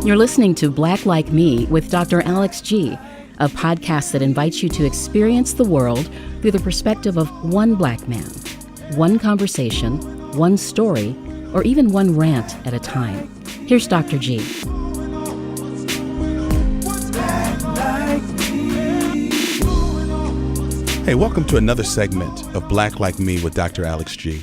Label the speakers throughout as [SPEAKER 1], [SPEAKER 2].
[SPEAKER 1] You're listening to Black Like Me with Dr. Alex G., a podcast that invites you to experience the world through the perspective of one black man, one conversation, one story, or even one rant at a time. Here's Dr. G.
[SPEAKER 2] Hey, welcome to another segment of Black Like Me with Dr. Alex G.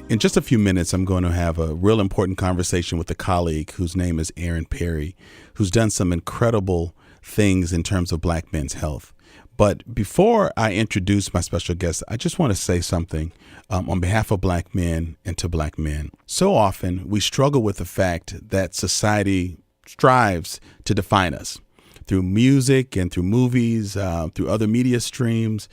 [SPEAKER 2] In just a few minutes, I'm going to have a real important conversation with a colleague whose name is Aaron Perry, who's done some incredible things in terms of black men's health. But before I introduce my special guest, I just want to say something on behalf of black men and to black men. So often we struggle with the fact that society strives to define us through music and through movies, through other media streams.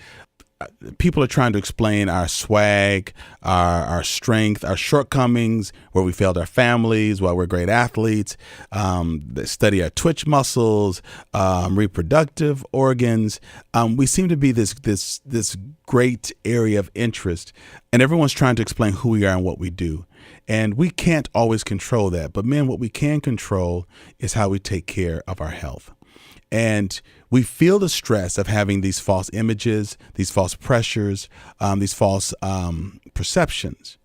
[SPEAKER 2] People are trying to explain our swag, our strength, our shortcomings, where we failed our families, why we're great athletes. They study our twitch muscles, reproductive organs. We seem to be this great area of interest, and everyone's trying to explain who we are and what we do. And we can't always control that. But men, what we can control is how we take care of our health. And we feel the stress of having these false images, these false pressures, these false perceptions.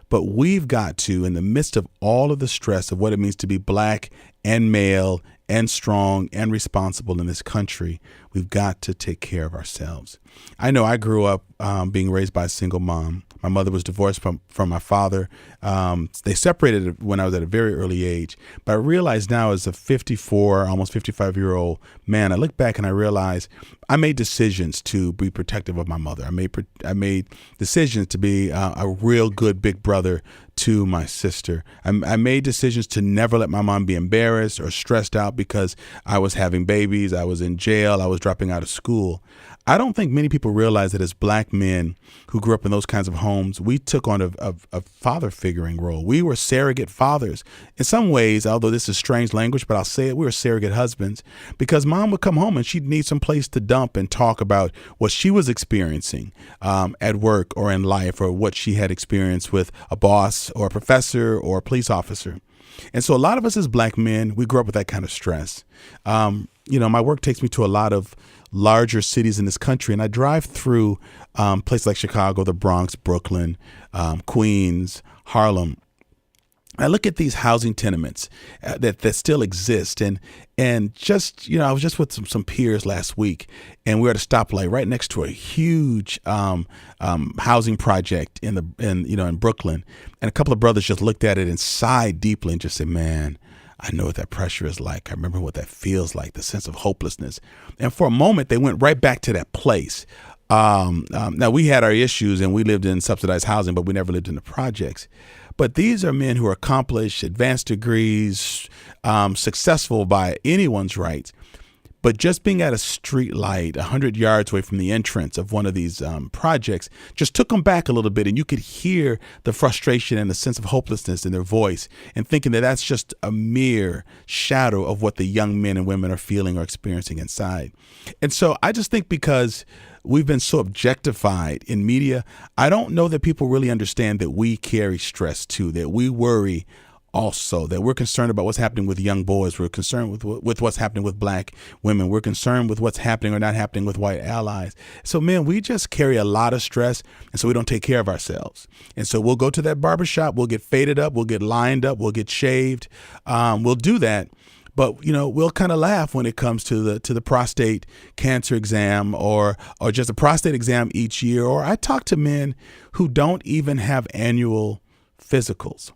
[SPEAKER 2] But we've got to, in the midst of all of the stress of what it means to be black and male and strong and responsible in this country, we've got to take care of ourselves. I know I grew up being raised by a single mom. My mother was divorced from my father. They separated when I was at a very early age. But I realize now as a 54, almost 55-year-old man, I look back and I realize I made decisions to be protective of my mother. I made decisions to be a real good big brother to my sister. I made decisions to never let my mom be embarrassed or stressed out because I was having babies, I was in jail, I was dropping out of school. I don't think many people realize that as black men who grew up in those kinds of homes, we took on a father figuring role. We were surrogate fathers. In some ways, although this is strange language, but I'll say it, we were surrogate husbands because mom would come home and she'd need some place to dump and talk about what she was experiencing at work or in life, or what she had experienced with a boss or a professor or a police officer. And so a lot of us as black men, we grew up with that kind of stress. My work takes me to a lot of larger cities in this country, and I drive through places like Chicago, the Bronx, Brooklyn, Queens, Harlem. I look at these housing tenements that still exist, and just I was just with some peers last week, and we were at a stoplight right next to a huge housing project in Brooklyn, and a couple of brothers just looked at it and sighed deeply and just said, "Man, I know what that pressure is like. I remember what that feels like, the sense of hopelessness." And for a moment, they went right back to that place. Now, we had our issues and we lived in subsidized housing, but we never lived in the projects. But these are men who are accomplished, advanced degrees, successful by anyone's rights. But just being at a street light 100 yards away from the entrance of one of these projects just took them back a little bit. And you could hear the frustration and the sense of hopelessness in their voice, and thinking that that's just a mere shadow of what the young men and women are feeling or experiencing inside. And so I just think because we've been so objectified in media, I don't know that people really understand that we carry stress too, that we worry also, that we're concerned about what's happening with young boys. We're concerned with what's happening with black women. We're concerned with what's happening or not happening with white allies. So, man, we just carry a lot of stress, and so we don't take care of ourselves. And so we'll go to that barbershop, we'll get faded up, we'll get lined up, we'll get shaved. We'll do that. But, we'll kind of laugh when it comes to the prostate cancer exam or just a prostate exam each year. Or I talk to men who don't even have annual physicals.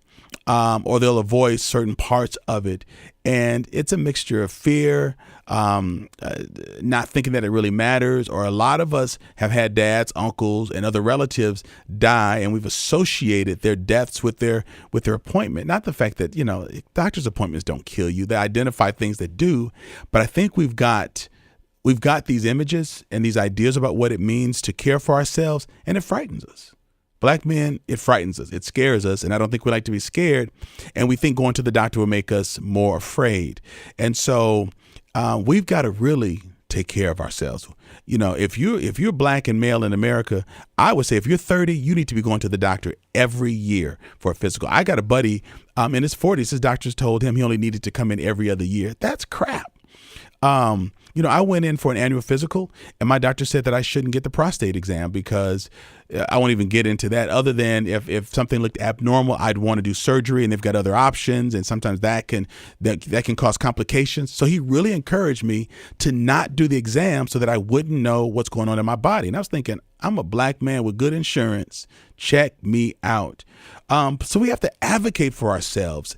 [SPEAKER 2] Or they'll avoid certain parts of it. And it's a mixture of fear, not thinking that it really matters. Or a lot of us have had dads, uncles, and other relatives die, and we've associated their deaths with their appointment. Not the fact that, doctor's appointments don't kill you. They identify things that do. But I think we've got these images and these ideas about what it means to care for ourselves, and it frightens us. Black men, it frightens us. It scares us. And I don't think we like to be scared. And we think going to the doctor will make us more afraid. And so we've got to really take care of ourselves. If you're black and male in America, I would say if you're 30, you need to be going to the doctor every year for a physical. I got a buddy in his 40s. His doctors told him he only needed to come in every other year. That's crap. I went in for an annual physical, and my doctor said that I shouldn't get the prostate exam because I won't even get into that, other than if something looked abnormal, I'd want to do surgery, and they've got other options, and sometimes that can cause complications. So he really encouraged me to not do the exam so that I wouldn't know what's going on in my body. And I was thinking, I'm a black man with good insurance. Check me out. So we have to advocate for ourselves.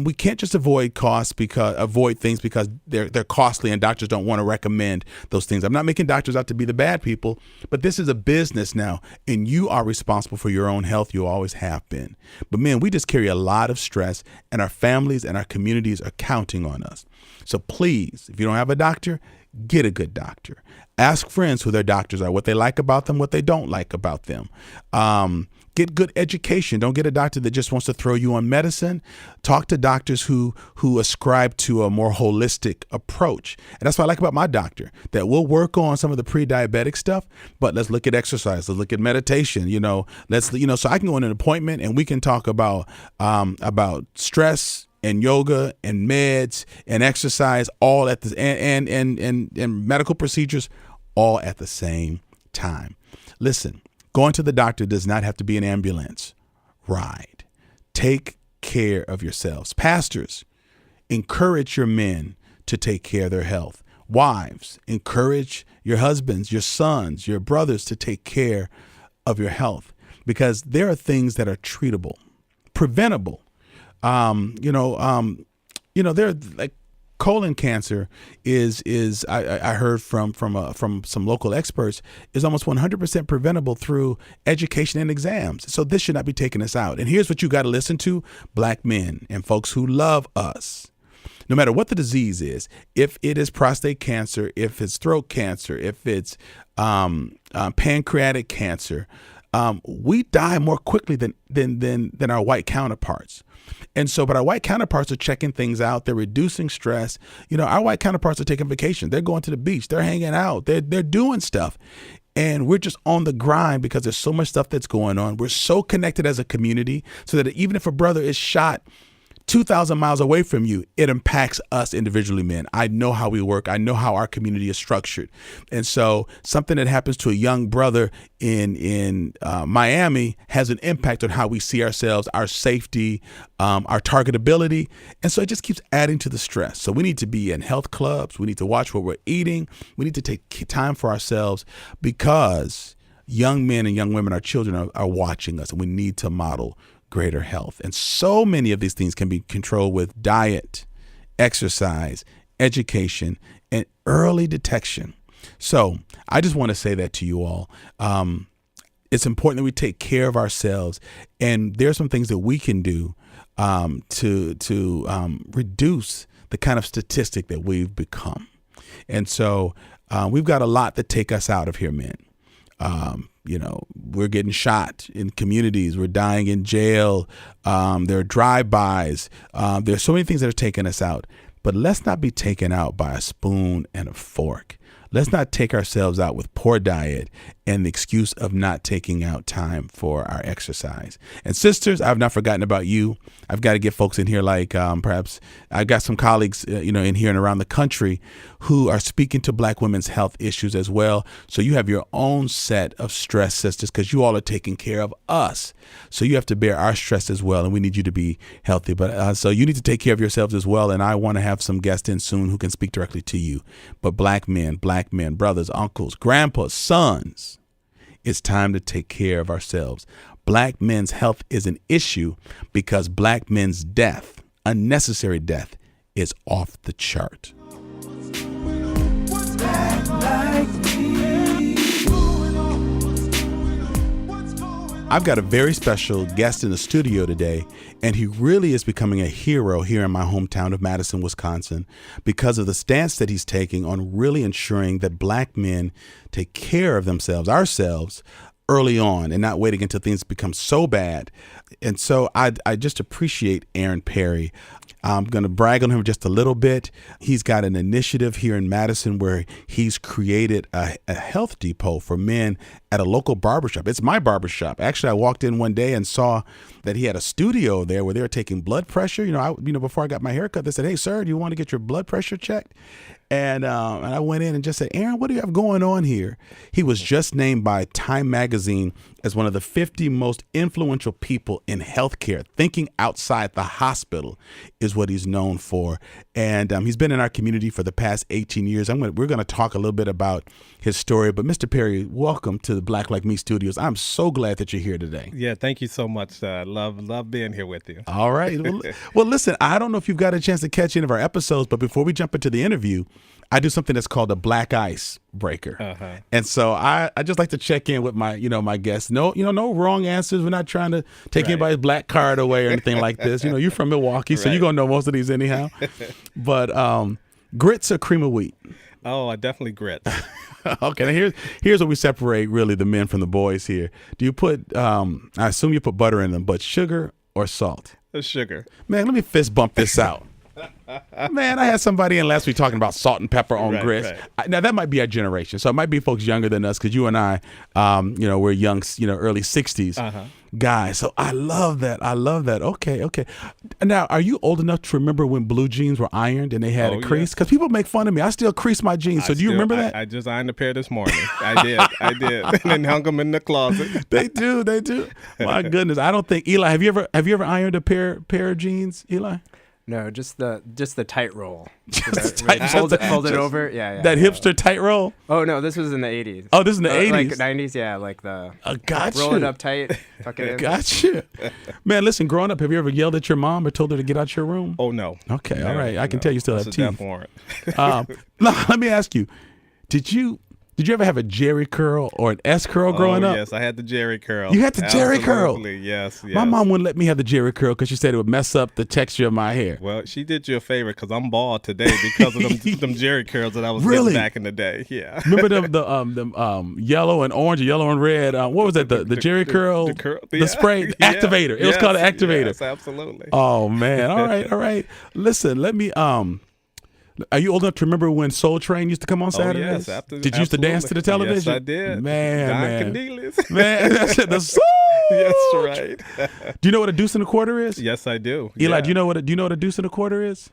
[SPEAKER 2] We can't just avoid things because they're costly and doctors don't want to recommend those things. I'm not making doctors out to be the bad people, but this is a business now, and you are responsible for your own health. You always have been. But man, we just carry a lot of stress, and our families and our communities are counting on us. So please, if you don't have a doctor, get a good doctor. Ask friends who their doctors are, what they like about them, what they don't like about them. Get good education. Don't get a doctor that just wants to throw you on medicine. Talk to doctors who ascribe to a more holistic approach. And that's what I like about my doctor, that we'll work on some of the pre-diabetic stuff, but let's look at exercise. Let's look at meditation, so I can go in an appointment and we can talk about stress and yoga and meds and exercise all at the and medical procedures all at the same time. Listen, going to the doctor does not have to be an ambulance ride. Take care of yourselves. Pastors, encourage your men to take care of their health. Wives, encourage your husbands, your sons, your brothers to take care of your health, because there are things that are treatable, preventable. They're like colon cancer is I heard from some local experts is almost 100% preventable through education and exams. So this should not be taking us out. And here's what you got to listen to, black men and folks who love us. No matter what the disease is, if it is prostate cancer, if it's throat cancer, if it's pancreatic cancer, we die more quickly than our white counterparts. And so, but our white counterparts are checking things out. They're reducing stress. Our white counterparts are taking vacation. They're going to the beach. They're hanging out. They're doing stuff. And we're just on the grind because there's so much stuff that's going on. We're so connected as a community so that even if a brother is shot 2,000 miles away from you, it impacts us individually, men. I know how we work. I know how our community is structured. And so something that happens to a young brother in Miami has an impact on how we see ourselves, our safety, our targetability. And so it just keeps adding to the stress. So we need to be in health clubs. We need to watch what we're eating. We need to take time for ourselves because young men and young women, our children are watching us, and we need to model greater health. And so many of these things can be controlled with diet, exercise, education, and early detection. So I just want to say that to you all. It's important that we take care of ourselves. And there are some things that we can do to reduce the kind of statistic that we've become. And so we've got a lot that take us out of here, men. We're getting shot in communities. We're dying in jail. There are drive-bys. There's so many things that are taking us out. But let's not be taken out by a spoon and a fork. Let's not take ourselves out with poor diet and the excuse of not taking out time for our exercise. And sisters, I've not forgotten about you. I've got to get folks in here like perhaps I've got some colleagues, in here and around the country who are speaking to black women's health issues as well. So you have your own set of stress, sisters, because you all are taking care of us. So you have to bear our stress as well. And we need you to be healthy. But so you need to take care of yourselves as well. And I want to have some guests in soon who can speak directly to you. But black men, brothers, uncles, grandpas, sons, it's time to take care of ourselves. Black men's health is an issue because black men's death, unnecessary death, is off the chart. I've got a very special guest in the studio today, and he really is becoming a hero here in my hometown of Madison, Wisconsin, because of the stance that he's taking on really ensuring that black men take care of themselves, ourselves, early on and not waiting until things become so bad. And so I just appreciate Aaron Perry. I'm going to brag on him just a little bit. He's got an initiative here in Madison where he's created a health depot for men at a local barbershop. It's my barbershop. Actually, I walked in one day and saw that he had a studio there where they were taking blood pressure. Before I got my haircut, they said, "Hey, sir, do you want to get your blood pressure checked?" And I went in and just said, "Aaron, what do you have going on here?" He was just named by Time Magazine as one of the 50 most influential people in healthcare. Thinking outside the hospital is what he's known for. And he's been in our community for the past 18 years. We're going to talk a little bit about his story. But Mr. Perry, welcome to the Black Like Me Studios. I'm so glad that you're here today.
[SPEAKER 3] Yeah, thank you so much. Love being here with you.
[SPEAKER 2] All right. Well, listen, I don't know if you've got a chance to catch any of our episodes, but before we jump into the interview, I do something that's called a black ice breaker. Uh-huh. And so I just like to check in with my guests. No wrong answers. We're not trying to take anybody's black card away or anything like this. You're from Milwaukee, so you're going to know most of these anyhow. But grits or cream of wheat?
[SPEAKER 3] Oh, definitely grits.
[SPEAKER 2] Okay, now here's where we separate really the men from the boys here. Do you put, I assume you put butter in them, but sugar or salt?
[SPEAKER 3] Sugar.
[SPEAKER 2] Man, let me fist bump this out. Man, I had somebody in last week talking about salt and pepper on grits. Right. Now, that might be our generation. So it might be folks younger than us because you and I, we're young, early 60s guys. So I love that. Okay. Now, are you old enough to remember when blue jeans were ironed and they had a crease? Because people make fun of me. I still crease my jeans. So do you remember that?
[SPEAKER 3] I just ironed a pair this morning. I did. And then hung them in the closet.
[SPEAKER 2] They do. My goodness. I don't think, Eli, have you ever ironed a pair of jeans, Eli?
[SPEAKER 4] No, just the tight roll.
[SPEAKER 2] Fold
[SPEAKER 4] it over. Yeah.
[SPEAKER 2] That hipster tight roll?
[SPEAKER 4] Oh, no, this was in the 80s.
[SPEAKER 2] Oh, this is in the 80s?
[SPEAKER 4] Like 90s, yeah, like the
[SPEAKER 2] gotcha.
[SPEAKER 4] Roll it up tight, tuck it in.
[SPEAKER 2] Gotcha. Man, listen, growing up, have you ever yelled at your mom or told her to get out your room?
[SPEAKER 3] Oh, no.
[SPEAKER 2] Okay, all right. I can tell you still have teeth.
[SPEAKER 3] That's a death warrant.
[SPEAKER 2] Now, let me ask you, did you ever have a Jerry curl or an S curl growing up?
[SPEAKER 3] Yes, I had the Jerry curl.
[SPEAKER 2] You had the Jerry curl?
[SPEAKER 3] Yes.
[SPEAKER 2] My mom wouldn't let me have the Jerry curl because she said it would mess up the texture of my hair.
[SPEAKER 3] Well, she did you a favor because I'm bald today because of them Jerry curls that I was getting back in the day. Yeah.
[SPEAKER 2] Remember the yellow and orange, or yellow and red? What was that? The Jerry curl? The spray activator. It was called an activator.
[SPEAKER 3] Yes, absolutely.
[SPEAKER 2] Oh man. All right. Listen, let me are you old enough to remember when Soul Train used to come on Saturdays?
[SPEAKER 3] Yes,
[SPEAKER 2] did you used to dance to the television?
[SPEAKER 3] Yes, I did.
[SPEAKER 2] Man.
[SPEAKER 3] Cornelius.
[SPEAKER 2] Man, that's the soul.
[SPEAKER 3] Yes, right.
[SPEAKER 2] Do you know what a deuce and a quarter is?
[SPEAKER 3] Yes, I do.
[SPEAKER 2] Eli, do you know what a deuce and a quarter is?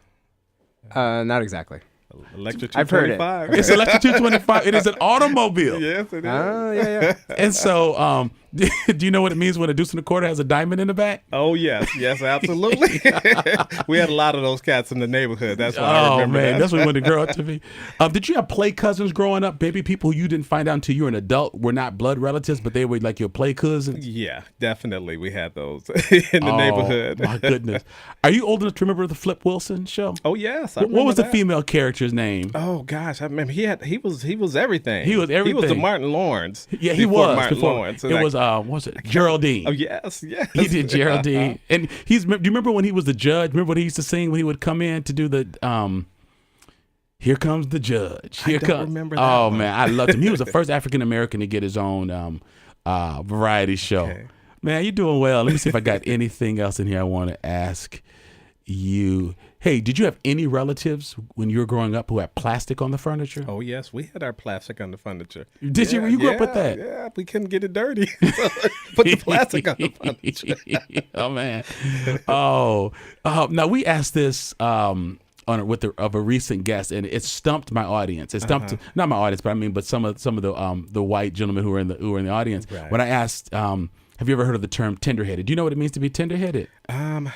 [SPEAKER 4] Not exactly.
[SPEAKER 3] Electric 225.
[SPEAKER 4] I've heard it.
[SPEAKER 2] It's electric 225. It is an automobile.
[SPEAKER 3] Yes, it is.
[SPEAKER 4] Yeah.
[SPEAKER 2] And so, do you know what it means when a deuce and a quarter has a diamond in the back?
[SPEAKER 3] Oh, yes, absolutely. We had a lot of those cats in the neighborhood. That's why I remember that.
[SPEAKER 2] That's what we wanted to grow up to be. Did you have play cousins growing up? Baby, people who you didn't find out until you were an adult were not blood relatives, but they were like your play cousins?
[SPEAKER 3] Yeah, definitely. We had those in the neighborhood.
[SPEAKER 2] My goodness. Are you old enough to remember the Flip Wilson show?
[SPEAKER 3] Oh, yes.
[SPEAKER 2] What was the female character's name?
[SPEAKER 3] Oh, gosh. I remember he was everything.
[SPEAKER 2] He was everything.
[SPEAKER 3] He was the Martin Lawrence.
[SPEAKER 2] Yeah, he was.
[SPEAKER 3] Martin Lawrence.
[SPEAKER 2] It was, what was it? Geraldine.
[SPEAKER 3] Oh, yes.
[SPEAKER 2] He did Geraldine. And do you remember when he was the judge? Remember what he used to sing when he would come in to do the, Here Comes the Judge.
[SPEAKER 3] I don't remember that one.
[SPEAKER 2] Man, I loved him. He was the first African-American to get his own variety show. Okay. Man, you're doing well. Let me see if I got anything else in here I want to ask you. Hey, did you have any relatives when you were growing up who had plastic on the furniture?
[SPEAKER 3] Oh, yes. We had our plastic on the furniture.
[SPEAKER 2] Did you? You grew up with that?
[SPEAKER 3] Yeah, we couldn't get it dirty. So put the plastic on the furniture.
[SPEAKER 2] Oh, man. Now, we asked this of a recent guest, and it stumped my audience. It stumped not my audience, but some of the white gentlemen who were in the audience. Right. When I asked, have you ever heard of the term tenderheaded? Do you know what it means to be tenderheaded?
[SPEAKER 3] I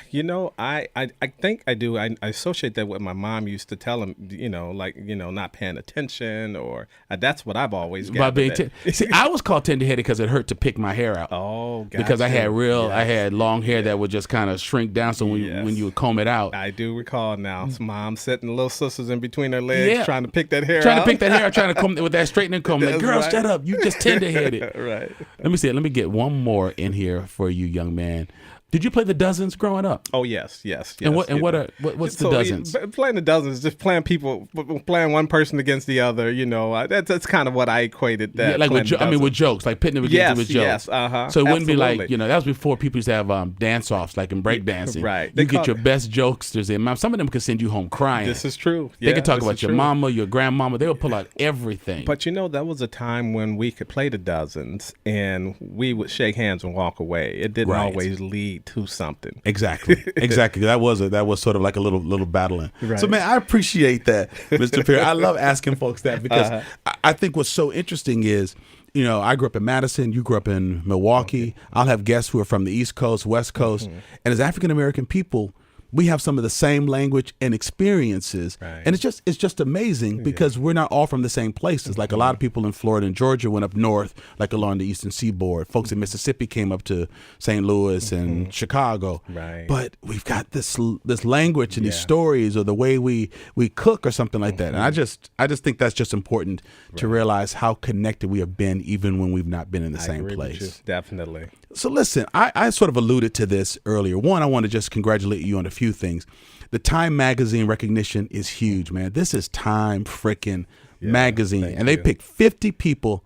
[SPEAKER 3] think I do. I associate that with my mom used to tell him, not paying attention, or that's what I've always gathered.
[SPEAKER 2] See, I was called tenderheaded because it hurt to pick my hair out.
[SPEAKER 3] Oh, gotcha.
[SPEAKER 2] Because I had long hair that would just kind of shrink down. So when you would comb it out,
[SPEAKER 3] I do recall now. Mom sitting little sisters in between her legs, trying to pick that hair out.
[SPEAKER 2] Trying to comb with that straightening comb. Like, girl, shut up! You just tenderheaded.
[SPEAKER 3] Right.
[SPEAKER 2] Let me see it. Let me get one more in here for you, young man. Did you play the dozens growing up?
[SPEAKER 3] Oh yes.
[SPEAKER 2] And what's the dozens?
[SPEAKER 3] Playing the dozens, just playing one person against the other. You know, that's kind of what I equated that.
[SPEAKER 2] Yeah, like with jokes, like pitting them against with jokes.
[SPEAKER 3] Yes, uh-huh.
[SPEAKER 2] So it wouldn't be
[SPEAKER 3] Absolutely.
[SPEAKER 2] like, you know, that was before people used to have dance offs, like in break dancing.
[SPEAKER 3] Right.
[SPEAKER 2] You get your best jokesters in. Some of them could send you home crying.
[SPEAKER 3] This is true.
[SPEAKER 2] They could talk
[SPEAKER 3] this
[SPEAKER 2] about
[SPEAKER 3] is
[SPEAKER 2] your
[SPEAKER 3] true.
[SPEAKER 2] mama, your grandmama. They would pull out everything.
[SPEAKER 3] But you know, that was a time when we could play the dozens and we would shake hands and walk away. It didn't
[SPEAKER 2] Right.
[SPEAKER 3] always lead to something.
[SPEAKER 2] Exactly. That was sort of like a little battling.
[SPEAKER 3] Right.
[SPEAKER 2] So man, I appreciate that, Mr. Perry. I love asking folks that because I think what's so interesting is, you know, I grew up in Madison, you grew up in Milwaukee. I'll have guests who are from the East Coast, West Coast, and as African American people, we have some of the same language and experiences,
[SPEAKER 3] Right.
[SPEAKER 2] and it's just amazing because we're not all from the same places. Like a lot of people in Florida and Georgia went up north, like along the eastern seaboard. Folks in Mississippi came up to St. Louis and Chicago.
[SPEAKER 3] Right.
[SPEAKER 2] But we've got this language and these stories, or the way we cook, or something like that. And I just think that's just important to realize how connected we have been, even when we've not been in the
[SPEAKER 3] I
[SPEAKER 2] same
[SPEAKER 3] agree with you.
[SPEAKER 2] place.
[SPEAKER 3] Definitely.
[SPEAKER 2] So listen, I sort of alluded to this earlier. One, I want to just congratulate you on a few things. The Time magazine recognition is huge, man. This is Time frickin' magazine, and they picked 50 people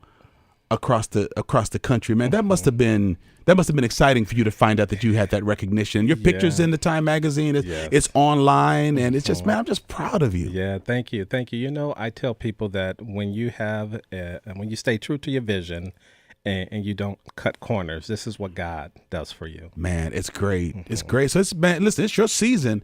[SPEAKER 2] across the country, man. That must have been exciting for you to find out that you had that recognition. Your picture's in the Time magazine. It's online, and it's just, man, I'm just proud of you.
[SPEAKER 3] Yeah, thank you. You know, I tell people that when you when you stay true to your vision, and you don't cut corners, this is what God does for you.
[SPEAKER 2] Man, it's great. It's great. So listen, it's your season.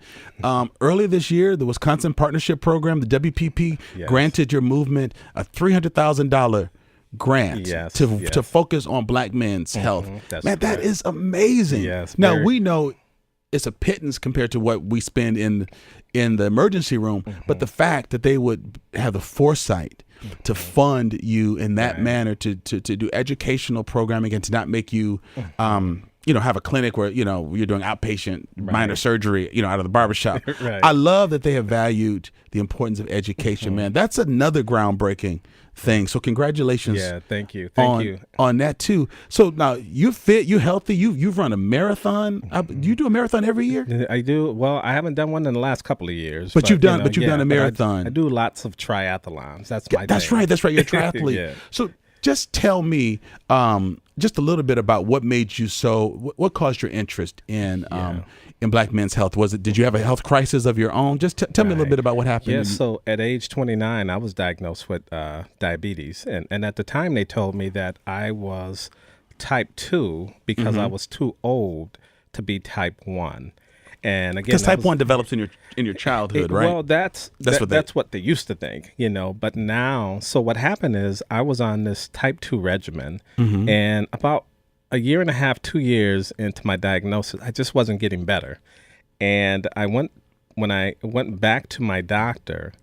[SPEAKER 2] Earlier this year, the Wisconsin Partnership Program, the WPP, granted your movement a $300,000 grant to focus on Black men's health.
[SPEAKER 3] That's
[SPEAKER 2] man, that is amazing.
[SPEAKER 3] Yes,
[SPEAKER 2] now
[SPEAKER 3] very.
[SPEAKER 2] we know it's a pittance compared to what we spend in the emergency room, but the fact that they would have the foresight to fund you in that manner, to do educational programming, and to not make you have a clinic where you're doing outpatient minor surgery out of the barbershop. I love that they have valued the importance of education. Man, that's another groundbreaking thing. So congratulations.
[SPEAKER 3] Yeah, thank you
[SPEAKER 2] on that too. So now you fit, you healthy, you've run a marathon. Do you do a marathon every year?
[SPEAKER 3] I do. Well, I haven't done one in the last couple of years.
[SPEAKER 2] But you've done a marathon.
[SPEAKER 3] I do lots of triathlons. That's my
[SPEAKER 2] That's
[SPEAKER 3] thing.
[SPEAKER 2] right. You're a triathlete.
[SPEAKER 3] Yeah.
[SPEAKER 2] So just tell me just a little bit about what made you what caused your interest in Black men's health. Did you have a health crisis of your own? Just tell me a little bit about what happened.
[SPEAKER 3] Yeah, so at age 29, I was diagnosed with diabetes. And at the time, they told me that I was type 2 because I was too old to be type 1. And again,
[SPEAKER 2] because type 1 develops in your childhood, right?
[SPEAKER 3] Well, that's what they used to think, But now, so what happened is I was on this type 2 regimen, and about a year and a half, 2 years into my diagnosis, I just wasn't getting better. And when I went back to my doctor,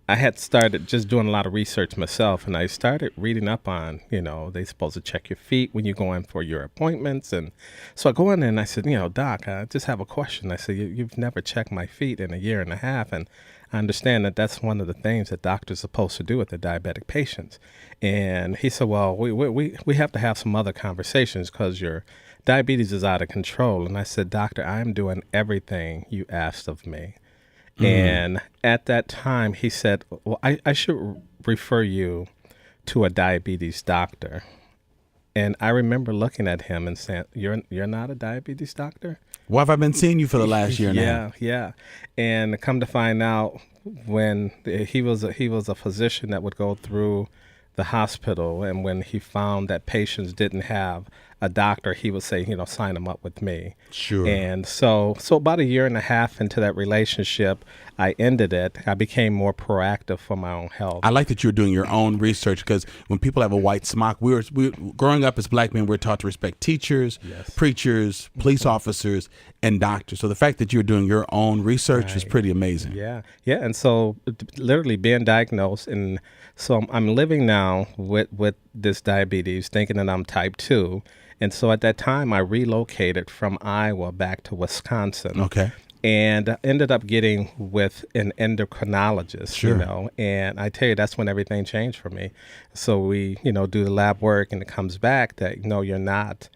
[SPEAKER 3] I had started just doing a lot of research myself, and I started reading up on, they're supposed to check your feet when you go in for your appointments. And so I go in there and I said, Doc, I just have a question. I said, you've never checked my feet in a year and a half. And I understand that that's one of the things that doctors are supposed to do with their diabetic patients. And he said, well, we have to have some other conversations because your diabetes is out of control. And I said, Doctor, I'm doing everything you asked of me. And at that time, he said, well, I should refer you to a diabetes doctor. And I remember looking at him and saying, you're not a diabetes doctor?
[SPEAKER 2] Why have I been seeing you for the last year and a half?
[SPEAKER 3] Yeah. And come to find out, when he was a physician that would go through the hospital, and when he found that patients didn't have a doctor, he would say, sign them up with me.
[SPEAKER 2] Sure.
[SPEAKER 3] And so about a year and a half into that relationship, I ended it. I became more proactive for my own health.
[SPEAKER 2] I like that you're doing your own research, because when people have a white smock, we growing up as Black men, we're taught to respect teachers, preachers, police officers, and doctors. So the fact that you're doing your own research is pretty amazing.
[SPEAKER 3] Yeah. And so literally being diagnosed, and so I'm living now with this diabetes, thinking that I'm type 2. And so at that time, I relocated from Iowa back to Wisconsin. Okay. And ended up getting with an endocrinologist, and I tell you, that's when everything changed for me. So we, do the lab work, and it comes back that, you're not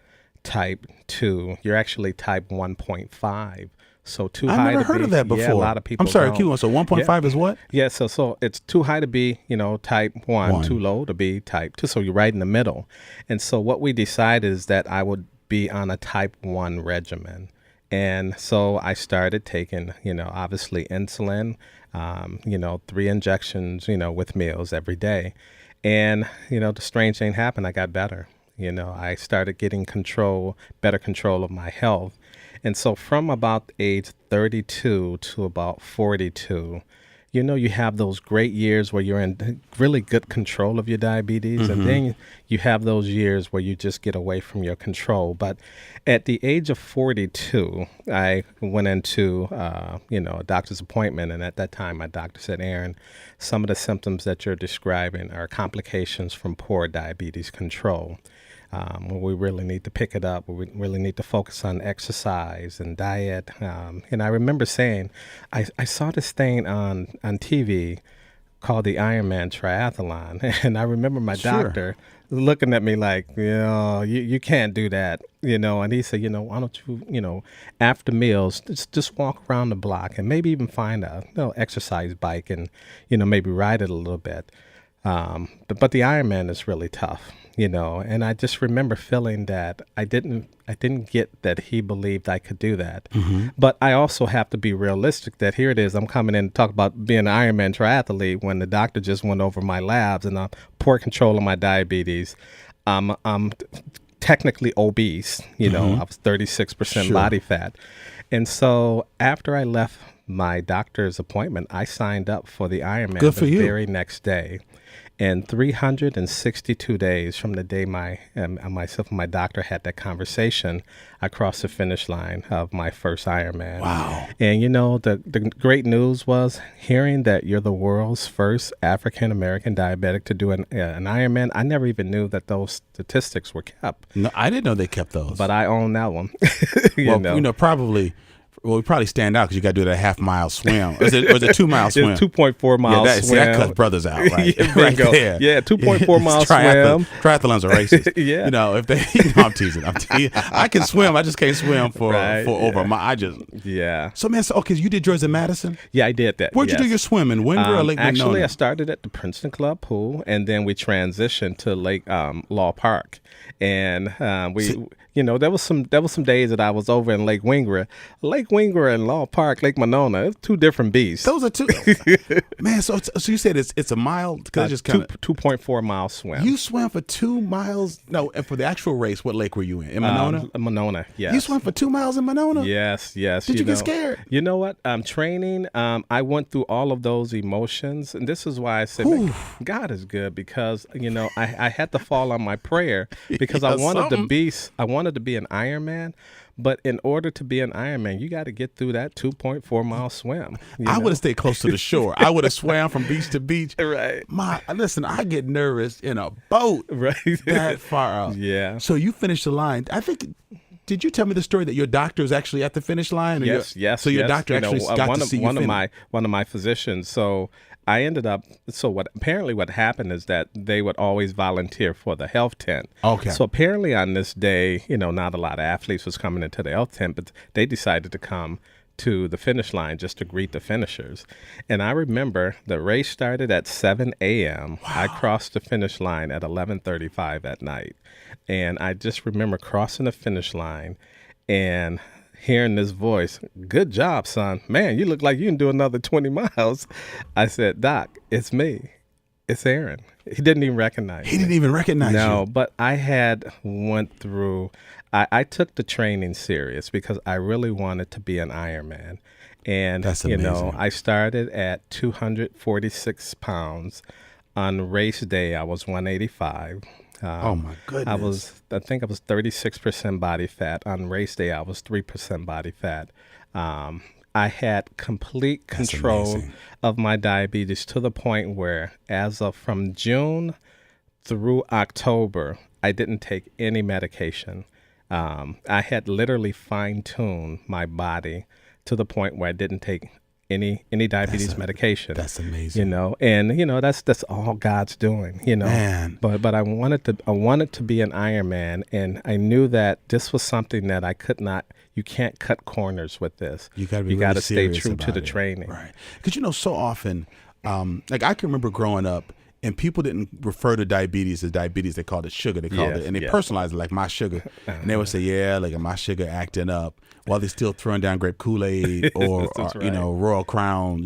[SPEAKER 3] type 2. You're actually type 1.5. So too high to be.
[SPEAKER 2] I've never heard of that before.
[SPEAKER 3] Yeah, a lot of people
[SPEAKER 2] I'm sorry,
[SPEAKER 3] don't.
[SPEAKER 2] Q1. So 1.5 is what?
[SPEAKER 3] Yeah, so it's too high to be, type 1, too low to be type 2. So you're right in the middle. And so what we decided is that I would be on a type 1 regimen. And so I started taking, obviously insulin, 3 injections, with meals every day. And, the strange thing happened. I got better. I started getting better control of my health. And so from about age 32 to about 42, you have those great years where you're in really good control of your diabetes. Mm-hmm. And then you have those years where you just get away from your control. But at the age of 42, I went into, a doctor's appointment. And at that time, my doctor said, Aaron, some of the symptoms that you're describing are complications from poor diabetes control. We really need to pick it up. We really need to focus on exercise and diet. And I remember saying, I saw this thing on TV called the Ironman triathlon. And I remember my doctor looking at me like, you can't do that, And he said, why don't you, after meals, just walk around the block and maybe even find a exercise bike and, maybe ride it a little bit. But the Ironman is really tough, and I just remember feeling that I didn't get that he believed I could do that. Mm-hmm. But I also have to be realistic that here it is. I'm coming in to talk about being an Ironman triathlete when the doctor just went over my labs and poor control of my diabetes. I'm technically obese, I was 36% body fat. And so after I left my doctor's appointment, I signed up for the Ironman the very next day. And 362 days from the day myself and my doctor had that conversation, I crossed the finish line of my first Ironman. Wow. And, the great news was hearing that you're the world's first African-American diabetic to do an Ironman. I never even knew that those statistics were kept.
[SPEAKER 2] No, I didn't know they kept those.
[SPEAKER 3] But I own that one.
[SPEAKER 2] Probably... Well, we probably stand out because you got to do that 1/2 mile swim. Or is it 2 mile swim?
[SPEAKER 3] It's 2.4 mile swim.
[SPEAKER 2] See, that cuts brothers out, right?
[SPEAKER 3] Right there. Yeah, 2.4 mile swim.
[SPEAKER 2] Triathlons are racist.
[SPEAKER 3] Yeah.
[SPEAKER 2] If they, I'm teasing. I can swim. I just can't swim for over a mile. So man, okay, you did yours in Madison?
[SPEAKER 3] Yeah, I did that.
[SPEAKER 2] Where'd you do your swim in Windsor or Lake Winona?
[SPEAKER 3] Actually, I started at the Princeton Club pool, and then we transitioned to Lake Law Park, and there was some days that I was over in Lake Wingra and Law Park, Lake Monona. It's two different beasts.
[SPEAKER 2] Those are two. Man, so you said it's a mile? Because just
[SPEAKER 3] 2.4 mile swim.
[SPEAKER 2] You swam for 2 miles? No, and for the actual race, what lake were you in Monona?
[SPEAKER 3] Monona, yes.
[SPEAKER 2] You swam for 2 miles in Monona?
[SPEAKER 3] Yes.
[SPEAKER 2] Did you get scared?
[SPEAKER 3] You know what? Training, I went through all of those emotions. And this is why I said, God is good because, I had to fall on my prayer because I wanted to be an Ironman. But in order to be an Ironman, you got to get through that 2.4 mile swim.
[SPEAKER 2] I would have stayed close to the shore. I would have swam from beach to beach.
[SPEAKER 3] Right.
[SPEAKER 2] Listen, I get nervous in a boat that far out.
[SPEAKER 3] Yeah.
[SPEAKER 2] So you finished the line. I think, did you tell me the story that your doctor was actually at the finish line?
[SPEAKER 3] Yes.
[SPEAKER 2] So your doctor actually got to see you finish.
[SPEAKER 3] One of my physicians. So I ended up, what happened is that they would always volunteer for the health tent.
[SPEAKER 2] Okay.
[SPEAKER 3] So apparently on this day, not a lot of athletes was coming into the health tent, but they decided to come to the finish line just to greet the finishers. And I remember the race started at 7 a.m. Wow. I crossed the finish line at 11:35 at night. And I just remember crossing the finish line and hearing this voice, "Good job, son. Man, you look like you can do another 20 miles. I said, Doc, it's me. It's Aaron. He didn't even recognize me.
[SPEAKER 2] He didn't even recognize you?
[SPEAKER 3] No, but I had went through, I took the training serious because I really wanted to be an Ironman. And,
[SPEAKER 2] that's amazing.
[SPEAKER 3] I started at 246 pounds. On race day, I was 185.
[SPEAKER 2] Oh my goodness.
[SPEAKER 3] I think I was 36% body fat. On race day, I was 3% body fat. I had complete control of my diabetes to the point where from June through October, I didn't take any medication. I had literally fine-tuned my body to the point where I didn't take any diabetes medication.
[SPEAKER 2] That's amazing.
[SPEAKER 3] And that's all God's doing,
[SPEAKER 2] Man.
[SPEAKER 3] But I wanted to be an Ironman, and I knew that this was something that you can't cut corners with this.
[SPEAKER 2] You got to be
[SPEAKER 3] You got to stay true to the training.
[SPEAKER 2] Right. Because, so often, like I can remember growing up, and people didn't refer to diabetes as diabetes. They called it sugar. They called it, and they personalized it like my sugar. And they would say, yeah, like my sugar acting up, while they're still throwing down grape Kool-Aid or
[SPEAKER 3] right.
[SPEAKER 2] Royal Crown,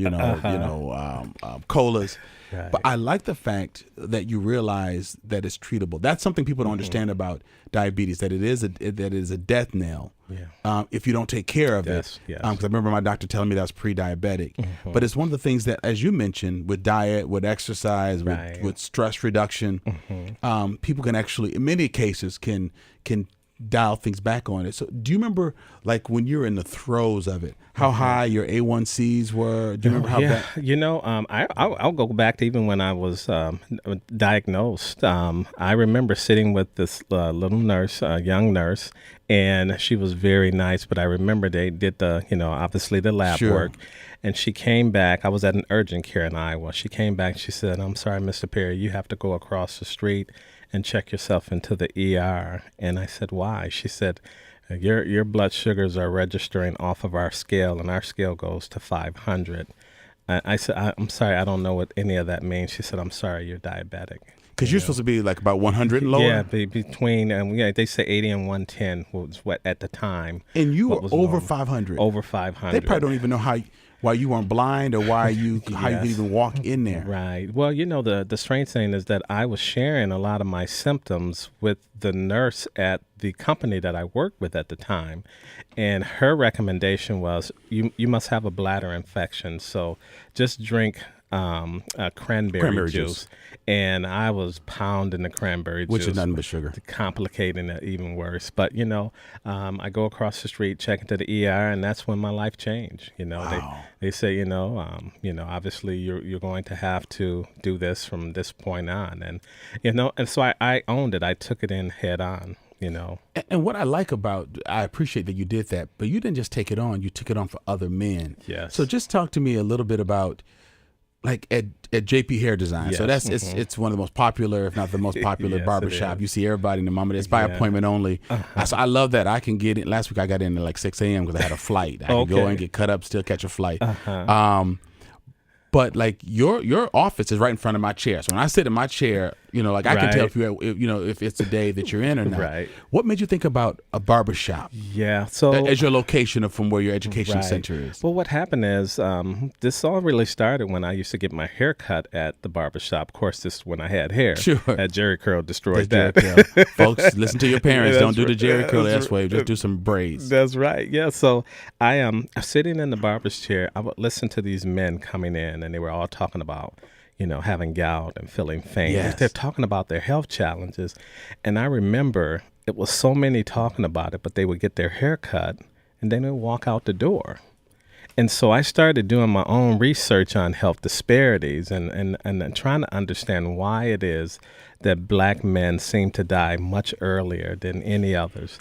[SPEAKER 2] colas.
[SPEAKER 3] Right.
[SPEAKER 2] But I like the fact that you realize that it's treatable. That's something people don't understand about diabetes, that it is a death knell.
[SPEAKER 3] Yeah.
[SPEAKER 2] If you don't take care of it.
[SPEAKER 3] Yes.
[SPEAKER 2] Because I remember my doctor telling me that I was pre-diabetic. But it's one of the things that, as you mentioned, with diet, with exercise, with stress reduction, people can actually, in many cases, can dial things back on it. So do you remember, like, when you were in the throes of it, how high your A1Cs were? Do you remember how bad?
[SPEAKER 3] I'll go back to even when I was diagnosed. I remember sitting with this little nurse, young nurse, and she was very nice. But I remember they did obviously the lab work. And she came back. I was at an urgent care in Iowa. She came back. She said, "I'm sorry, Mr. Perry, you have to go across the street and check yourself into the ER." And I said, "Why?" She said, your blood sugars are registering off of our scale, and our scale goes to 500. I said, "I'm sorry, I don't know what any of that means." She said, "I'm sorry, you're diabetic."
[SPEAKER 2] Because you're supposed to be like about 100 and lower?
[SPEAKER 3] Yeah, between, they say 80 and 110 was what at the time.
[SPEAKER 2] And you were over 500?
[SPEAKER 3] Over 500.
[SPEAKER 2] They probably don't even know why you weren't blind or how you could even walk in there.
[SPEAKER 3] Right. Well, the strange thing is that I was sharing a lot of my symptoms with the nurse at the company that I worked with at the time. And her recommendation was, you must have a bladder infection. So just drink cranberry juice. And I was pounding the cranberry juice,
[SPEAKER 2] which is nothing but sugar,
[SPEAKER 3] complicating it even worse. But I go across the street, check into the ER, and that's when my life changed.
[SPEAKER 2] Wow.
[SPEAKER 3] They say obviously you're going to have to do this from this point on, and so I owned it. I took it in head on.
[SPEAKER 2] And what I like I appreciate that you did that, but you didn't just take it on, you took it on for other men.
[SPEAKER 3] Yes.
[SPEAKER 2] So just talk to me a little bit about, like, at JP Hair Design.
[SPEAKER 3] Yes.
[SPEAKER 2] So that's it's one of the most popular, if not the most popular barbershop. You see everybody in the moment. It's by appointment only. So I love that. I can get in. Last week I got in at like 6 a.m. because I had a flight. I can go and get cut up, still catch a flight. But like your office is right in front of my chair. So when I sit in my chair, I can tell if it's a day that you're in or not.
[SPEAKER 3] Right.
[SPEAKER 2] What made you think about a barbershop?
[SPEAKER 3] Yeah. So
[SPEAKER 2] as your location from where your education center is.
[SPEAKER 3] Well, what happened is this all really started when I used to get my hair cut at the barbershop. Of course, this is when I had hair.
[SPEAKER 2] Sure.
[SPEAKER 3] That Jerry curl destroyed that.
[SPEAKER 2] Jerry curl. Folks, listen to your parents. Don't do the Jerry curl
[SPEAKER 3] that's
[SPEAKER 2] S-wave. Just do some braids.
[SPEAKER 3] That's right. Yeah. So I am sitting in the barber's chair. I would listen to these men coming in, and they were all talking about having gout and feeling faint.
[SPEAKER 2] Yes.
[SPEAKER 3] They're talking about their health challenges. And I remember it was so many talking about it, but they would get their hair cut and then they would walk out the door. And so I started doing my own research on health disparities and trying to understand why it is that Black men seem to die much earlier than any others.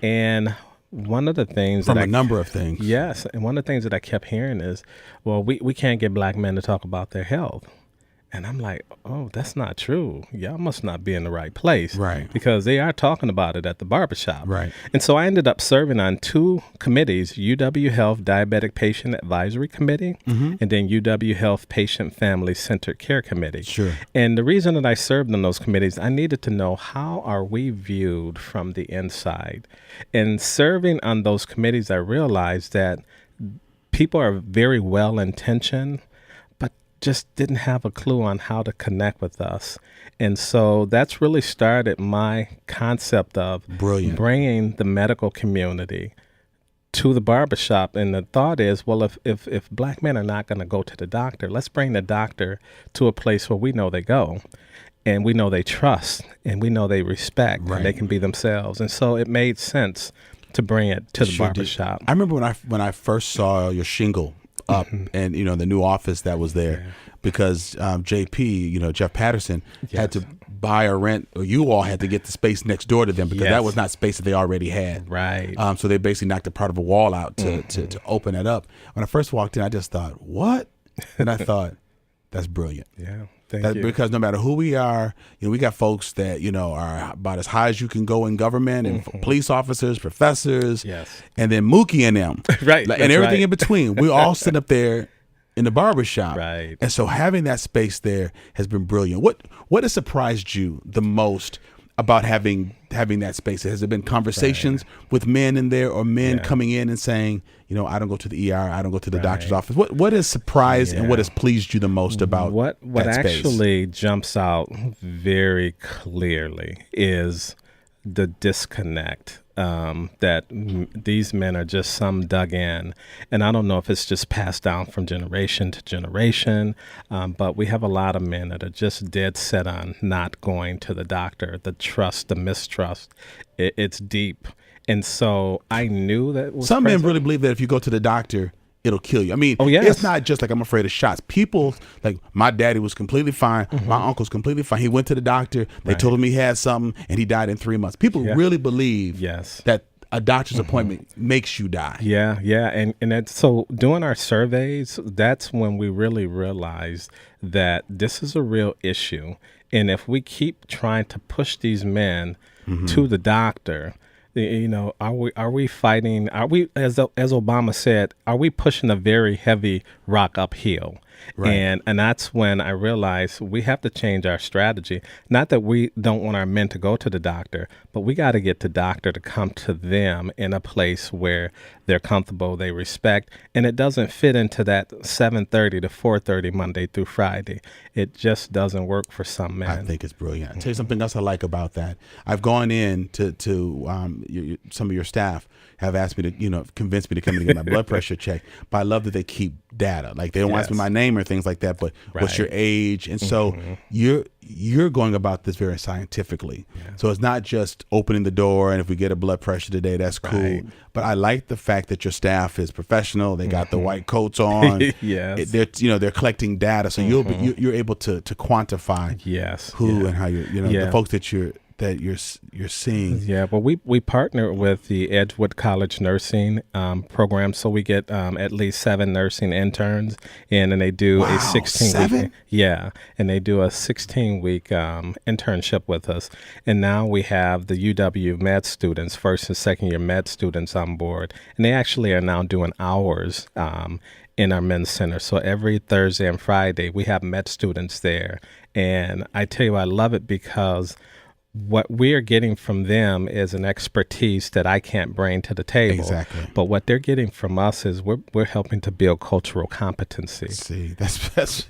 [SPEAKER 3] And one of the things
[SPEAKER 2] from a number of things.
[SPEAKER 3] Yes. And one of the things that I kept hearing is, well, we can't get Black men to talk about their health. And I'm like, oh, that's not true. Y'all must not be in the right place.
[SPEAKER 2] Right.
[SPEAKER 3] Because they are talking about it at the barbershop.
[SPEAKER 2] Right.
[SPEAKER 3] And so I ended up serving on 2 committees, UW Health Diabetic Patient Advisory Committee, and then UW Health Patient Family Centered Care Committee.
[SPEAKER 2] Sure.
[SPEAKER 3] And the reason that I served on those committees, I needed to know, how are we viewed from the inside? And serving on those committees, I realized that people are very well-intentioned, just didn't have a clue on how to connect with us. And so that's really started my concept of bringing the medical community to the barbershop. And the thought is, well, if Black men are not going to go to the doctor, let's bring the doctor to a place where we know they go and we know they trust and we know they respect and they can be themselves. And so it made sense to bring it to the barbershop.
[SPEAKER 2] I remember when I first saw your shingle up and the new office that was there, because JP, Jeff Patterson, had to buy or rent, or you all had to get the space next door to them because that was not space that they already had.
[SPEAKER 3] Right.
[SPEAKER 2] So they basically knocked a part of a wall out to open it up. When I first walked in, I just thought, what? And I thought, that's brilliant.
[SPEAKER 3] Yeah. Thank you.
[SPEAKER 2] Because no matter who we are, we got folks that, are about as high as you can go in government and police officers, professors, and then Mookie and them.
[SPEAKER 3] Right.
[SPEAKER 2] And everything in between. We all sit up there in the barbershop.
[SPEAKER 3] Right.
[SPEAKER 2] And so having that space there has been brilliant. What has surprised you the most about having that space? Has there been conversations with men in there, or men coming in and saying, I don't go to the ER, I don't go to the doctor's office? What has surprised and what has pleased you the most about
[SPEAKER 3] what
[SPEAKER 2] that space?
[SPEAKER 3] Actually jumps out very clearly is the disconnect that these men are just some dug in. And I don't know if it's just passed down from generation to generation, but we have a lot of men that are just dead set on not going to the doctor. The trust, the mistrust, it's deep. And so I knew that was
[SPEAKER 2] some men really believe that if you go to the doctor, it'll kill you. I mean, it's not just like I'm afraid of shots. People, like my daddy was completely fine. My uncle's completely fine. He went to the doctor. They told him he had something, and he died in 3 months. People really believe that a doctor's appointment makes you die.
[SPEAKER 3] Yeah. And that's, so doing our surveys, that's when we really realized that this is a real issue. And if we keep trying to push these men to the doctor, are we fighting? Are we, as Obama said, are we pushing a very heavy rock uphill? Right. And that's when I realized we have to change our strategy. Not that we don't want our men to go to the doctor, but we got to get the doctor to come to them in a place where they're comfortable, they respect, and it doesn't fit into that 7:30 to 4:30 Monday through Friday. It just doesn't work for some men.
[SPEAKER 2] I think it's brilliant. I'll tell you something else I like about that. I've gone in to some of your staff have asked me to, convince me to come in and get my blood pressure checked. But I love that they keep data. Like they don't ask me my name or things like that, but what's your age? And so you're going about this very scientifically. Yeah. So it's not just opening the door and if we get a blood pressure today, that's cool. Right. But I like the fact that your staff is professional. They got the white coats on. They're collecting data. So you're able to quantify who and how the folks that you're seeing.
[SPEAKER 3] Yeah, but we partner with the Edgewood College nursing program, so we get at least 7 nursing interns, and they do a 16-week. Yeah, and they do a 16-week internship with us, and now we have the UW med students, first and second year med students on board, and they actually are now doing hours in our men's center. So every Thursday and Friday we have med students there, and I tell you, I love it because what we're getting from them is an expertise that I can't bring to the table.
[SPEAKER 2] Exactly.
[SPEAKER 3] But what they're getting from us is we're helping to build cultural competency.
[SPEAKER 2] See, that's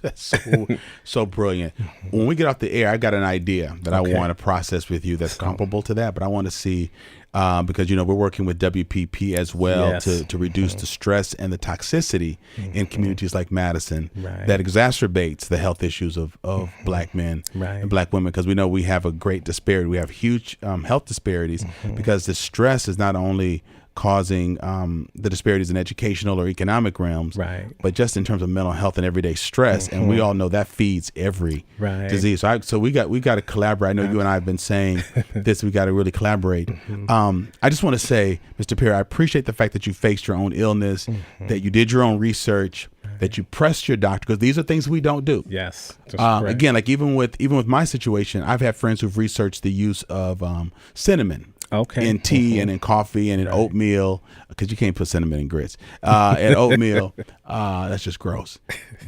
[SPEAKER 2] so brilliant. When we get off the air, I got an idea that I want to process with you that's comparable to that, but I want to see because we're working with WPP as well to reduce the stress and the toxicity in communities like Madison that exacerbates the health issues of black men and black women, because we know we have a great disparity. We have huge health disparities because the stress is not only causing the disparities in educational or economic realms, but just in terms of mental health and everyday stress. And we all know that feeds every disease. So we got to collaborate. I know you and I have been saying this. We got to really collaborate. I just want to say, Mr. Perry, I appreciate the fact that you faced your own illness, that you did your own research, that you pressed your doctor, because these are things we don't do.
[SPEAKER 3] Yes.
[SPEAKER 2] Again, like even with my situation, I've had friends who've researched the use of cinnamon. In tea and in coffee and in oatmeal, because you can't put cinnamon in grits. And oatmeal, that's just gross.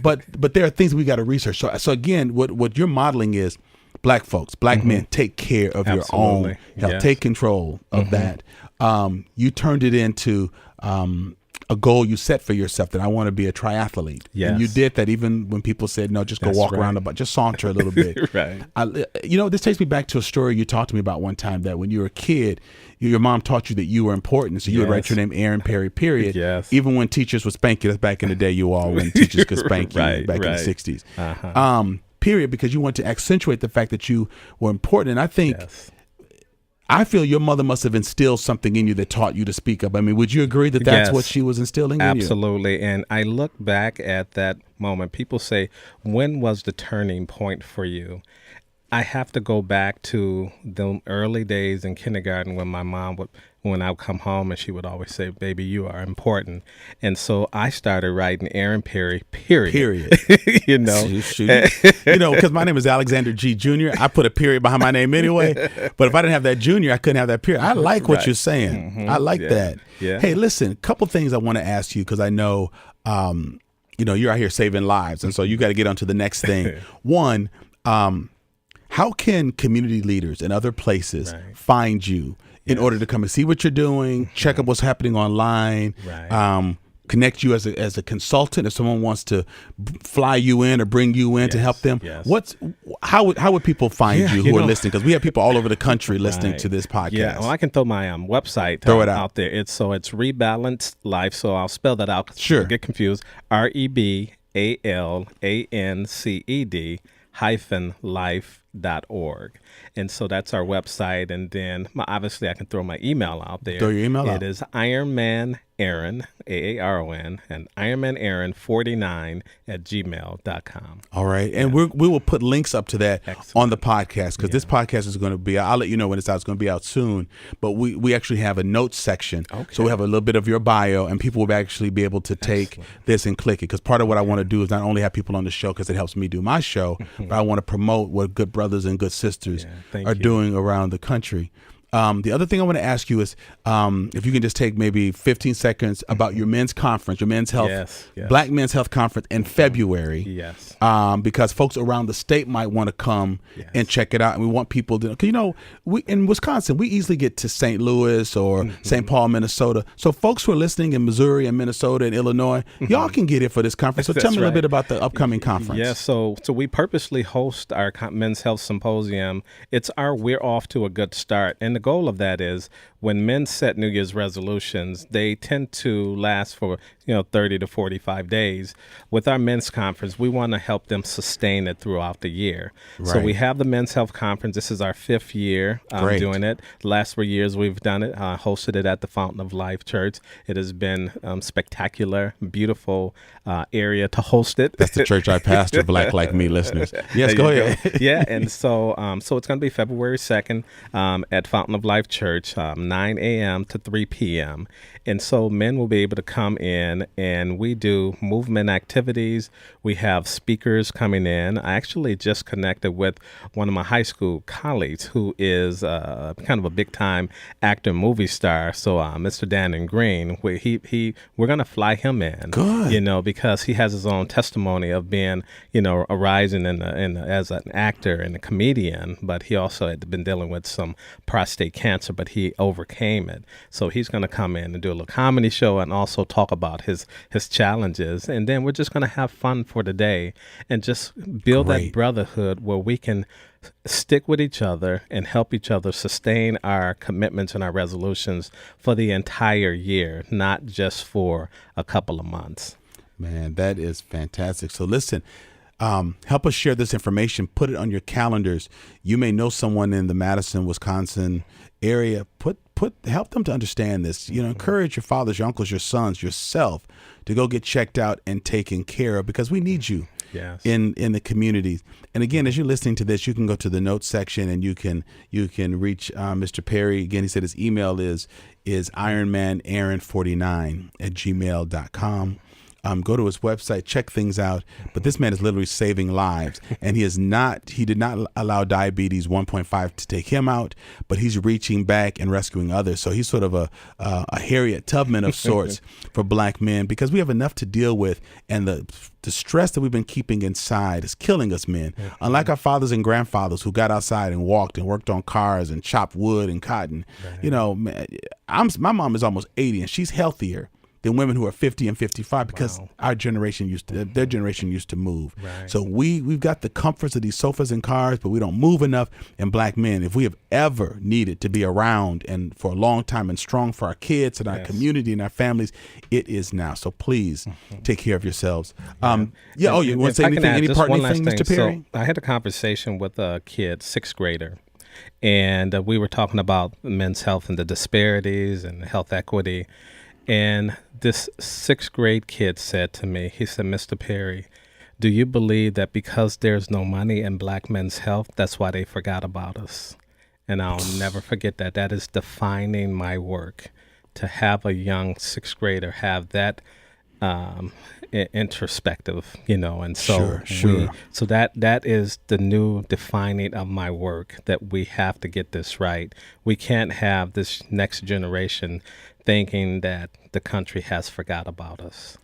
[SPEAKER 2] But there are things we got to research. So again, what you're modeling is black folks, black men, take care of your own health, take control of that. You turned it into a goal you set for yourself, that I want to be a triathlete. Yes. And you did that even when people said, no, just go walk around, just saunter a little bit. This takes me back to a story you talked to me about one time, that when you were a kid, your mom taught you that you were important. So you would write your name Aaron Perry, period. Even when teachers would spank you. That's back in the day, when teachers could spank you back in the 60s. Period, because you want to accentuate the fact that you were important. And I think I feel your mother must have instilled something in you that taught you to speak up. I mean, would you agree that that's
[SPEAKER 3] Yes,
[SPEAKER 2] what she was instilling in you?
[SPEAKER 3] absolutely. And I look back at that moment. People say, when was the turning point for you? I have to go back to the early days in kindergarten when my mom when I would come home and she would always say, baby, you are important. And so I started writing Aaron Perry, period. You know,
[SPEAKER 2] because my name is Alexander G. Jr. I put a period behind my name anyway. But if I didn't have that junior, I couldn't have that period. I like what you're saying.
[SPEAKER 3] Mm-hmm.
[SPEAKER 2] I like that.
[SPEAKER 3] Yeah.
[SPEAKER 2] Hey, listen, a couple things I want to ask you because I know, you're out here saving lives. And so you got to get on to the next thing. One, how can community leaders in other places find you in order to come and see what you're doing, check up what's happening online, connect you as a consultant if someone wants to fly you in or bring you in to help them? How would people find you who are listening? Because we have people all over the country listening to this podcast.
[SPEAKER 3] Yeah, well, I can throw my website out there. It's Rebalanced Life. So I'll spell that out because people get confused. REBALANCED-life.org. And so that's our website. And then obviously I can throw my email out there.
[SPEAKER 2] Throw your email out.
[SPEAKER 3] It is Ironman Aaron, AARON, and IronmanAaron49@gmail.com.
[SPEAKER 2] All right. And we will put links up to that on the podcast because this podcast is going to be, I'll let you know when it's out. It's going to be out soon. But we actually have a notes section. Okay. So we have a little bit of your bio and people will actually be able to take this and click it. Because part of what I want to do is not only have people on the show because it helps me do my show, but I want to promote what good brothers and good sisters are doing around the country. The other thing I want to ask you is if you can just take maybe 15 seconds about your men's conference, your men's health, Black Men's Health Conference in February.
[SPEAKER 3] Yes.
[SPEAKER 2] Because folks around the state might want to come and check it out. And we want people to, because, we in Wisconsin, we easily get to St. Louis or St. Paul, Minnesota. So folks who are listening in Missouri and Minnesota and Illinois, y'all can get here for this conference. So tell me a little bit about the upcoming conference.
[SPEAKER 3] Yeah, so we purposely host our Men's Health Symposium. We're off to a good start. And the goal of that is when men set New Year's resolutions, they tend to last for 30 to 45 days. With our men's conference, we want to help them sustain it throughout the year. Right. So we have the Men's Health Conference. This is our 5th year doing it. The last 3 years we've done it, hosted it at the Fountain of Life Church. It has been spectacular, beautiful area to host it.
[SPEAKER 2] That's the church I pastor, Black Like Me listeners. Yes, go ahead.
[SPEAKER 3] Yeah, and so it's going to be February 2nd at Fountain of Life Church, 9 a.m. to 3 p.m. And so men will be able to come in and we do movement activities. We have speakers coming in. I actually just connected with one of my high school colleagues who is kind of a big time actor, movie star. So Mr. Dan Green, we're going to fly him in. Good. Because he has his own testimony of being, arising as an actor and a comedian, but he also had been dealing with some prostate cancer, but he overcame it. So he's going to come in and do a little comedy show and also talk about his challenges. And then we're just going to have fun for the day and just build that brotherhood where we can stick with each other and help each other sustain our commitments and our resolutions for the entire year, not just for a couple of months.
[SPEAKER 2] Man, that is fantastic. So listen, help us share this information. Put it on your calendars. You may know someone in the Madison, Wisconsin area. Help them to understand this. Encourage your fathers, your uncles, your sons, yourself to go get checked out and taken care of because we need you in the communities. And again, as you're listening to this, you can go to the notes section and you can reach Mr. Perry. Again, he said his email is ironmanaaron49@gmail.com. Go to his website, check things out. But this man is literally saving lives. And he did not allow diabetes 1.5 to take him out, but he's reaching back and rescuing others. So he's sort of a Harriet Tubman of sorts for Black men because we have enough to deal with. And the stress that we've been keeping inside is killing us men. Mm-hmm. Unlike our fathers and grandfathers who got outside and walked and worked on cars and chopped wood and cotton. Right. My mom is almost 80 and she's healthier than women who are 50 and 55 because their generation used to move. Right. So we've got the comforts of these sofas and cars, but we don't move enough. And Black men, if we have ever needed to be around and for a long time and strong for our kids and our community and our families, it is now. So please take care of yourselves. You want to say anything, any partner thing, Mr. Perry?
[SPEAKER 3] So I had a conversation with a kid, 6th grader. And we were talking about men's health and the disparities and health equity. And this 6th grade kid said to me, he said, Mr. Perry, do you believe that because there's no money in black men's health, that's why they forgot about us? And I'll never forget that. That is defining my work, to have a young 6th grader have that introspective, and so so that is the new defining of my work, that we have to get this right. We can't have this next generation thinking that the country has forgot about us.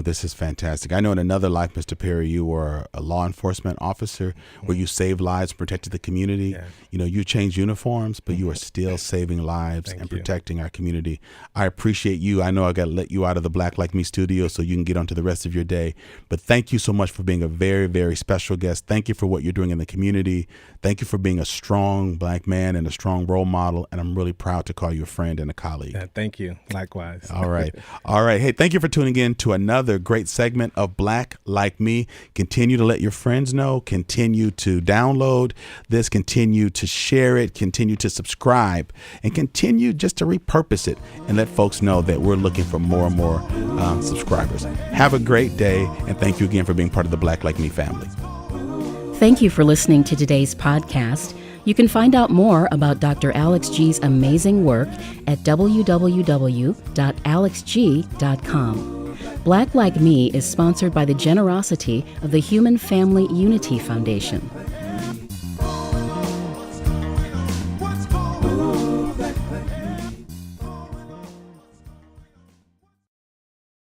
[SPEAKER 2] This is fantastic. I know in another life, Mr. Perry, you were a law enforcement officer where you saved lives, protected the community. Yeah. You changed uniforms, but you are still saving lives and protecting our community. I appreciate you. I know I got to let you out of the Black Like Me studio so you can get on to the rest of your day. But thank you so much for being a very, very special guest. Thank you for what you're doing in the community. Thank you for being a strong black man and a strong role model. And I'm really proud to call you a friend and a colleague.
[SPEAKER 3] Yeah, thank you. Likewise.
[SPEAKER 2] All right. All right. Hey, thank you for tuning in to another great segment of Black Like Me. Continue to let your friends know, continue to download this, continue to share it, continue to subscribe, and continue just to repurpose it and let folks know that we're looking for more and more subscribers. Have a great day, and thank you again for being part of the Black Like Me family.
[SPEAKER 1] Thank you for listening to today's podcast. You can find out more about Dr. Alex G's amazing work at www.alexg.com. Black Like Me is sponsored by the generosity of the Human Family Unity Foundation.